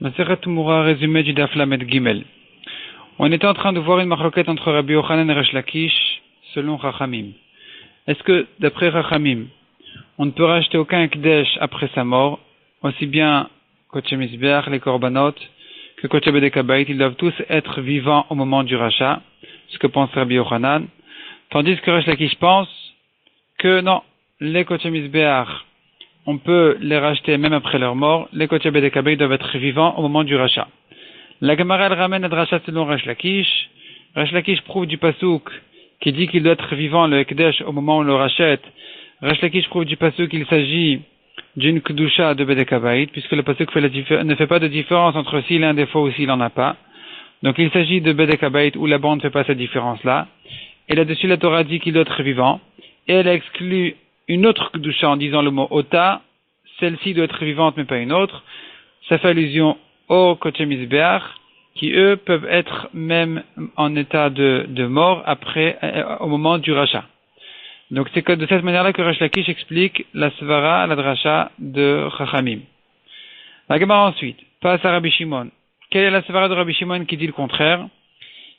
Maseret Moura, résumé du Daf Lamed Gimel. On était en train de voir une marloquette entre Rabbi Yochanan et Resh Lakish selon Chachamim. Est-ce que, d'après Chachamim, on ne peut racheter aucun Ekdesh après sa mort, aussi bien Kodesh Mizbeach, les Korbanot, que Kodesh Bedek Habayit, ils doivent tous être vivants au moment du rachat, ce que pense Rabbi Yochanan, tandis que Resh Lakish pense que non, les Kodesh Mizbeach, on peut les racheter même après leur mort, les Kodesh Bedek Habayit doivent être vivants au moment du rachat. La Gemara elle ramène à Drachat selon Resh Lakish. Resh Lakish prouve du Pasuk qui dit qu'il doit être vivant le Ekdesh au moment où on le rachète. Resh Lakish prouve du Pasuk qu'il s'agit d'une Kedusha de Bedek Habayit, puisque le Pasuk ne fait pas de différence entre s'il a un défaut ou s'il n'en a pas. Donc il s'agit de Bedek Habayit où la bande ne fait pas cette différence-là. Et là-dessus la Torah dit qu'il doit être vivant. Et elle a exclu une autre Kedusha en disant le mot Ota. Celle-ci doit être vivante mais pas une autre. Ça fait allusion aux Kodesh Mizbeach, qui eux peuvent être même en état de mort après, au moment du rachat. Donc c'est de cette manière-là que Resh Lakish explique la svara, la dracha de Chachamim. La Gemara ensuite passe à Rabbi Shimon. Quelle est la svara de Rabbi Shimon qui dit le contraire?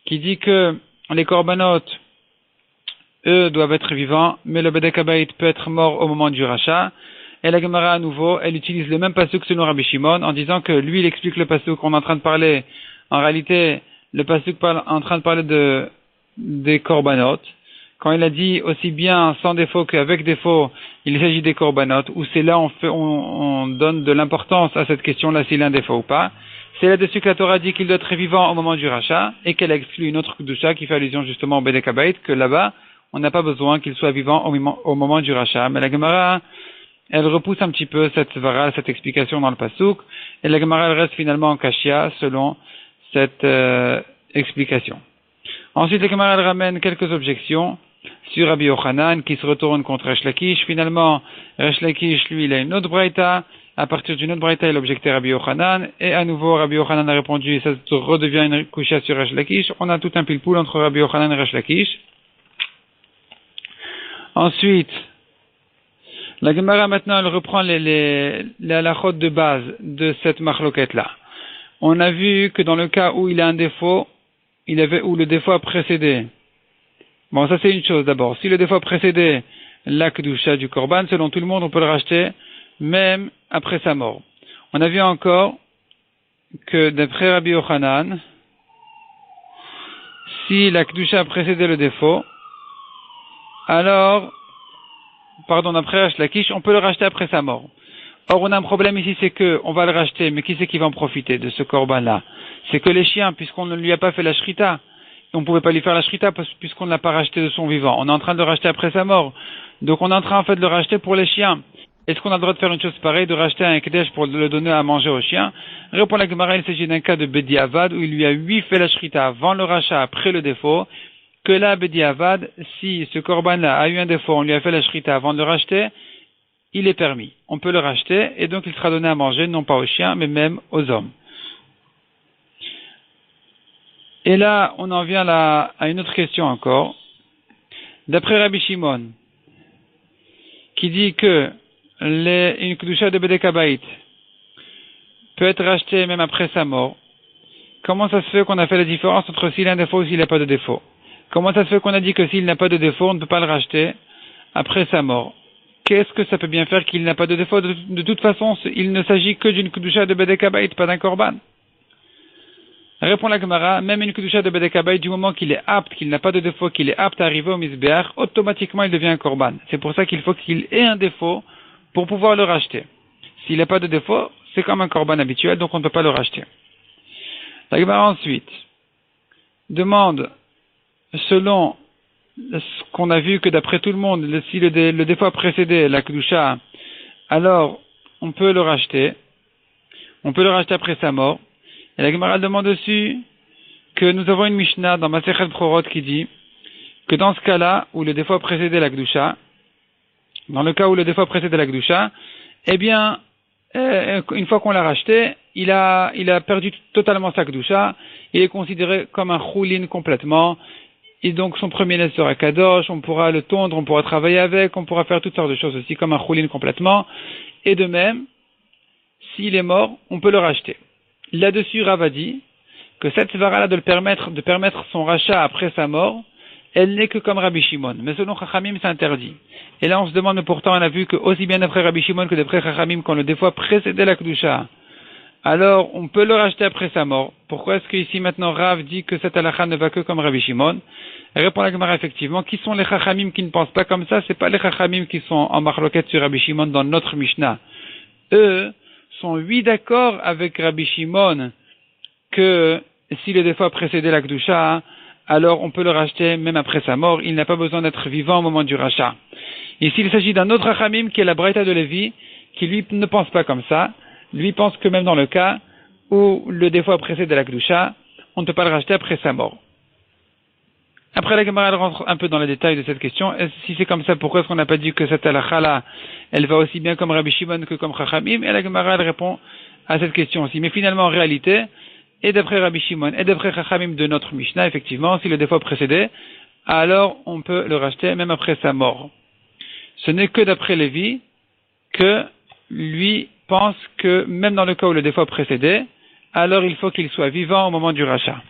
Qui dit que les korbanot, eux, doivent être vivants, mais le Bedek Habayit peut être mort au moment du rachat. Et la Gemara à nouveau, elle utilise le même pasuk selon Rabbi Shimon en disant que lui il explique le pasuk qu'on est en train de parler. En réalité, le pasuk parle en train de parler des korbanot. Quand il a dit aussi bien sans défaut qu'avec défaut, il s'agit des korbanot, où c'est là on donne de l'importance à cette question-là s'il a un défaut ou pas. C'est là-dessus que la Torah dit qu'il doit être vivant au moment du rachat et qu'elle exclut une autre kedusha qui fait allusion justement au Bedek Habayit, que là-bas on n'a pas besoin qu'il soit vivant au moment du rachat. Mais la Gemara elle repousse un petit peu cette svara, cette explication dans le pasuk, et la Gemara elle reste finalement en kashia selon cette explication. Ensuite, la Gemara elle ramène quelques objections sur Rabbi Yochanan qui se retourne contre Resh Lakish. Finalement, Resh Lakish, lui, il a une autre braïta. À partir d'une autre braïta, il objectait Rabbi Yochanan, et à nouveau, Rabbi Yochanan a répondu, et ça redevient une kouchia sur Resh Lakish. On a tout un pile-poule entre Rabbi Yochanan et Resh Lakish. Ensuite, la Gemara maintenant elle reprend les halachot de base de cette marloquette-là. On a vu que dans le cas où il a un défaut, où le défaut a précédé. Bon, ça c'est une chose d'abord. Si le défaut a précédé la kedusha du korban, selon tout le monde, on peut le racheter même après sa mort. On a vu encore que d'après Rabbi Yochanan, si la kedusha a précédé le défaut, alors d'après Resh Lakish, on peut le racheter après sa mort. Or, on a un problème ici, c'est que on va le racheter, mais qui c'est qui va en profiter de ce korban-là? C'est que les chiens, puisqu'on ne lui a pas fait la shrita. On ne pouvait pas lui faire la shrita puisqu'on ne l'a pas racheté de son vivant. On est en train de le racheter après sa mort. Donc, on est en train, en fait, de le racheter pour les chiens. Est-ce qu'on a le droit de faire une chose pareille, de racheter un ekdesh pour le donner à manger aux chiens? Répond la Gemara, il s'agit d'un cas de Bediavad, où il lui a fait la shrita avant le rachat, après le défaut. Que là, Bediavad, si ce korban-là a eu un défaut, on lui a fait la shrita avant de le racheter, il est permis. On peut le racheter, et donc il sera donné à manger, non pas aux chiens, mais même aux hommes. Et là, on en vient à une autre question encore. D'après Rabbi Shimon, qui dit que une kedusha de Bedek Habayit peut être rachetée même après sa mort, comment ça se fait qu'on a fait la différence entre s'il a un défaut ou s'il n'a pas de défaut? Comment ça se fait qu'on a dit que s'il n'a pas de défaut, on ne peut pas le racheter après sa mort? Qu'est-ce que ça peut bien faire qu'il n'a pas de défaut? De toute façon, il ne s'agit que d'une kedusha de Bedek Habayit, pas d'un korban. Répond la Gemara, même une kedusha de Bedek Habayit, du moment qu'il est apte, qu'il n'a pas de défaut, qu'il est apte à arriver au Mizbeach, automatiquement il devient un korban. C'est pour ça qu'il faut qu'il ait un défaut pour pouvoir le racheter. S'il n'a pas de défaut, c'est comme un korban habituel, donc on ne peut pas le racheter. La Gemara ensuite demande, selon ce qu'on a vu que d'après tout le monde, si le défaut a précédé la kedusha, alors on peut le racheter. On peut le racheter après sa mort. Et la Gemara demande dessus que nous avons une Mishnah dans Masechet Brorot qui dit que dans ce cas-là où le défaut a précédé la kedusha, dans le cas où le défaut a précédé la kedusha, eh bien, une fois qu'on l'a racheté, il a perdu totalement sa kedusha, il est considéré comme un choulin complètement, et donc son premier né sera kadosh, on pourra le tondre, on pourra travailler avec, on pourra faire toutes sortes de choses aussi comme un choulin complètement, et de même, s'il est mort, on peut le racheter. là-dessus, Rav a dit que cette svara-là de permettre son rachat après sa mort, elle n'est que comme Rabbi Shimon. Mais selon Chachamim, c'est interdit. Et là, on se demande, pourtant, on a vu que aussi bien d'après Rabbi Shimon que d'après Chachamim, qu'on le des fois précédait la Kedusha, alors on peut le racheter après sa mort. Pourquoi est-ce qu'ici, maintenant, Rav dit que cette halakha ne va que comme Rabbi Shimon? Répond la Gemara, effectivement, qui sont les Chachamim qui ne pensent pas comme ça? C'est pas les Chachamim qui sont en marloquette sur Rabbi Shimon dans notre Mishnah. Eux sont d'accord avec Rabbi Shimon que s'il est des fois précédé la Kedusha, alors on peut le racheter même après sa mort. Il n'a pas besoin d'être vivant au moment du rachat. Ici, il s'agit d'un autre Chachamim qui est la Braïta de Lévi, qui lui ne pense pas comme ça. Lui pense que même dans le cas où le des fois précède la Kedusha, on ne peut pas le racheter après sa mort. Après, la Gemara rentre un peu dans les détails de cette question. Si c'est comme ça, pourquoi est-ce qu'on n'a pas dit que cette halakha-là, elle va aussi bien comme Rabbi Shimon que comme Chachamim? Et la Gemara, elle répond à cette question aussi. Mais finalement, en réalité, et d'après Rabbi Shimon, et d'après Chachamim de notre Mishnah, effectivement, si le des fois précédé, alors on peut le racheter même après sa mort. Ce n'est que d'après Lévi que lui pense que même dans le cas où le des fois précédé, alors il faut qu'il soit vivant au moment du rachat.